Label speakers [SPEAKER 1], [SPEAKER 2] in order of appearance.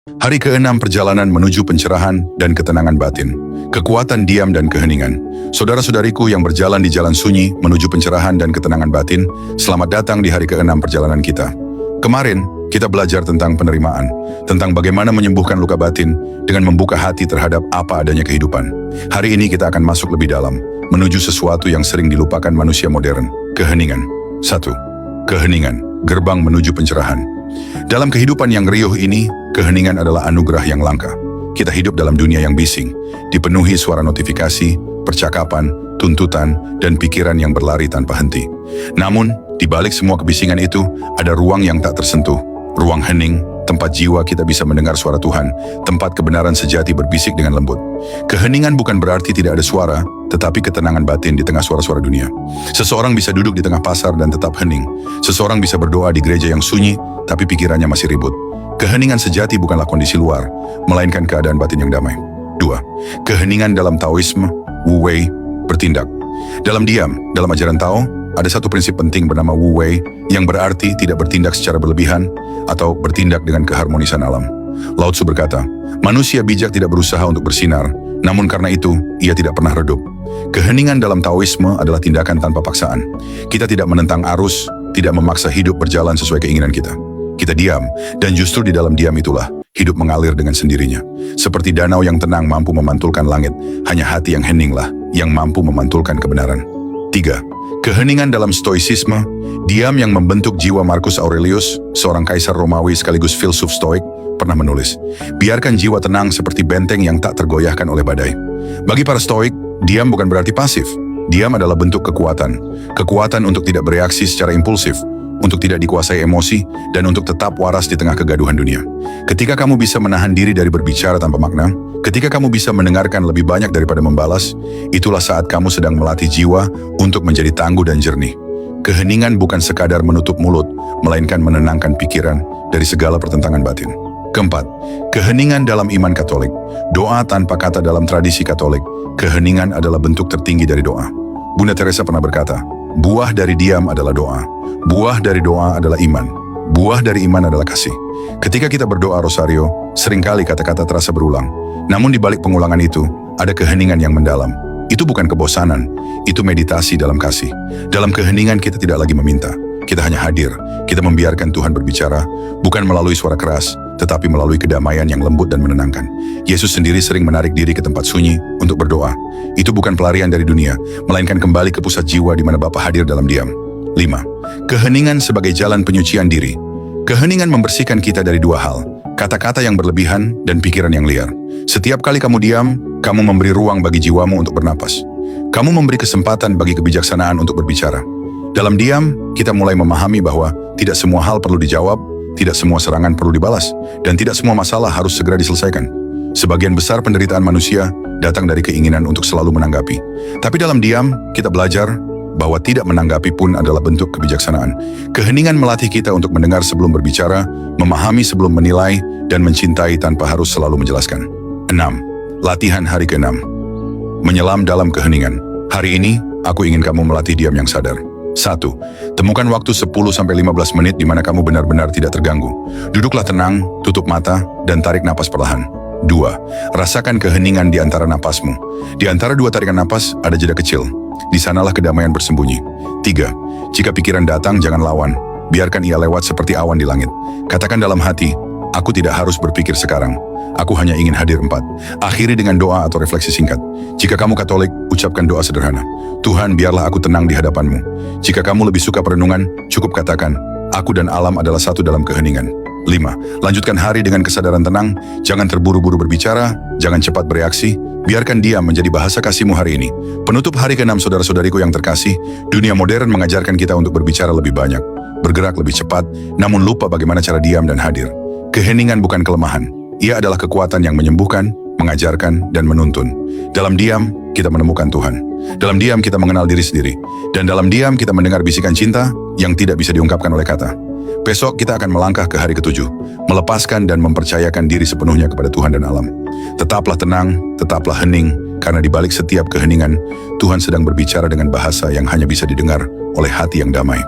[SPEAKER 1] Hari ke-6 perjalanan menuju pencerahan dan ketenangan batin. Kekuatan diam dan keheningan. Saudara-saudariku yang berjalan di jalan sunyi menuju pencerahan dan ketenangan batin, selamat datang di hari ke-6 perjalanan kita. Kemarin, kita belajar tentang penerimaan, tentang bagaimana menyembuhkan luka batin dengan membuka hati terhadap apa adanya kehidupan. Hari ini kita akan masuk lebih dalam, menuju sesuatu yang sering dilupakan manusia modern, keheningan. 1. Keheningan, gerbang menuju pencerahan. Dalam kehidupan yang riuh ini, keheningan adalah anugerah yang langka. Kita hidup dalam dunia yang bising, dipenuhi suara notifikasi, percakapan, tuntutan, dan pikiran yang berlari tanpa henti. Namun, di balik semua kebisingan itu, ada ruang yang tak tersentuh, ruang hening, tempat jiwa kita bisa mendengar suara Tuhan, tempat kebenaran sejati berbisik dengan lembut. Keheningan bukan berarti tidak ada suara, tetapi ketenangan batin di tengah suara-suara dunia. Seseorang bisa duduk di tengah pasar dan tetap hening. Seseorang bisa berdoa di gereja yang sunyi, tapi pikirannya masih ribut. Keheningan sejati bukanlah kondisi luar, melainkan keadaan batin yang damai. 2. Keheningan dalam Taoisme, Wu Wei, bertindak. Dalam diam, dalam ajaran Tao, ada satu prinsip penting bernama Wu Wei yang berarti tidak bertindak secara berlebihan atau bertindak dengan keharmonisan alam. Lao Tzu berkata, manusia bijak tidak berusaha untuk bersinar, namun karena itu ia tidak pernah redup. Keheningan dalam Taoisme adalah tindakan tanpa paksaan. Kita tidak menentang arus, tidak memaksa hidup berjalan sesuai keinginan kita. Kita diam, dan justru di dalam diam itulah hidup mengalir dengan sendirinya. Seperti danau yang tenang mampu memantulkan langit, hanya hati yang heninglah yang mampu memantulkan kebenaran. 3. Keheningan dalam Stoicisme, diam yang membentuk jiwa. Marcus Aurelius, seorang kaisar Romawi sekaligus filsuf Stoik, pernah menulis, biarkan jiwa tenang seperti benteng yang tak tergoyahkan oleh badai. Bagi para Stoik, diam bukan berarti pasif. Diam adalah bentuk kekuatan. Kekuatan untuk tidak bereaksi secara impulsif, untuk tidak dikuasai emosi, dan untuk tetap waras di tengah kegaduhan dunia. Ketika kamu bisa menahan diri dari berbicara tanpa makna, ketika kamu bisa mendengarkan lebih banyak daripada membalas, itulah saat kamu sedang melatih jiwa untuk menjadi tangguh dan jernih. Keheningan bukan sekadar menutup mulut, melainkan menenangkan pikiran dari segala pertentangan batin. 4. Keheningan dalam iman Katolik. Doa tanpa kata dalam tradisi Katolik, keheningan adalah bentuk tertinggi dari doa. Bunda Teresa pernah berkata, buah dari diam adalah doa. Buah dari doa adalah iman. Buah dari iman adalah kasih. Ketika kita berdoa rosario, seringkali kata-kata terasa berulang. Namun di balik pengulangan itu, ada keheningan yang mendalam. Itu bukan kebosanan, itu meditasi dalam kasih. Dalam keheningan kita tidak lagi meminta. Kita hanya hadir. Kita membiarkan Tuhan berbicara, bukan melalui suara keras, tetapi melalui kedamaian yang lembut dan menenangkan. Yesus sendiri sering menarik diri ke tempat sunyi untuk berdoa. Itu bukan pelarian dari dunia, melainkan kembali ke pusat jiwa di mana Bapa hadir dalam diam. 5. Keheningan sebagai jalan penyucian diri. Keheningan membersihkan kita dari dua hal, kata-kata yang berlebihan dan pikiran yang liar. Setiap kali kamu diam, kamu memberi ruang bagi jiwamu untuk bernapas. Kamu memberi kesempatan bagi kebijaksanaan untuk berbicara. Dalam diam, kita mulai memahami bahwa tidak semua hal perlu dijawab, tidak semua serangan perlu dibalas, dan tidak semua masalah harus segera diselesaikan. Sebagian besar penderitaan manusia datang dari keinginan untuk selalu menanggapi. Tapi dalam diam, kita belajar bahwa tidak menanggapi pun adalah bentuk kebijaksanaan. Keheningan melatih kita untuk mendengar sebelum berbicara, memahami sebelum menilai, dan mencintai tanpa harus selalu menjelaskan. 6. Latihan hari ke-6. Menyelam dalam keheningan. Hari ini, aku ingin kamu melatih diam yang sadar. 1. Temukan waktu 10-15 menit di mana kamu benar-benar tidak terganggu. Duduklah tenang, tutup mata, dan tarik napas perlahan. 2. Rasakan keheningan di antara napasmu. Di antara dua tarikan napas, ada jeda kecil. Di sanalah kedamaian bersembunyi. 3. Jika pikiran datang, jangan lawan. Biarkan ia lewat seperti awan di langit. Katakan dalam hati, aku tidak harus berpikir sekarang. Aku hanya ingin hadir. 4. Akhiri dengan doa atau refleksi singkat. Jika kamu Katolik, ucapkan doa sederhana. Tuhan, biarlah aku tenang di hadapan-Mu. Jika kamu lebih suka perenungan, cukup katakan, aku dan alam adalah satu dalam keheningan. 5. Lanjutkan hari dengan kesadaran tenang. Jangan terburu-buru berbicara, jangan cepat bereaksi. Biarkan diam menjadi bahasa kasih-Mu hari ini. Penutup hari ke-6 saudara-saudariku yang terkasih, dunia modern mengajarkan kita untuk berbicara lebih banyak, bergerak lebih cepat, namun lupa bagaimana cara diam dan hadir. Keheningan bukan kelemahan. Ia adalah kekuatan yang menyembuhkan, mengajarkan, dan menuntun. Dalam diam, kita menemukan Tuhan. Dalam diam, kita mengenal diri sendiri. Dan dalam diam, kita mendengar bisikan cinta yang tidak bisa diungkapkan oleh kata. Besok, kita akan melangkah ke hari ke-7, melepaskan dan mempercayakan diri sepenuhnya kepada Tuhan dan alam. Tetaplah tenang, tetaplah hening, karena di balik setiap keheningan, Tuhan sedang berbicara dengan bahasa yang hanya bisa didengar oleh hati yang damai.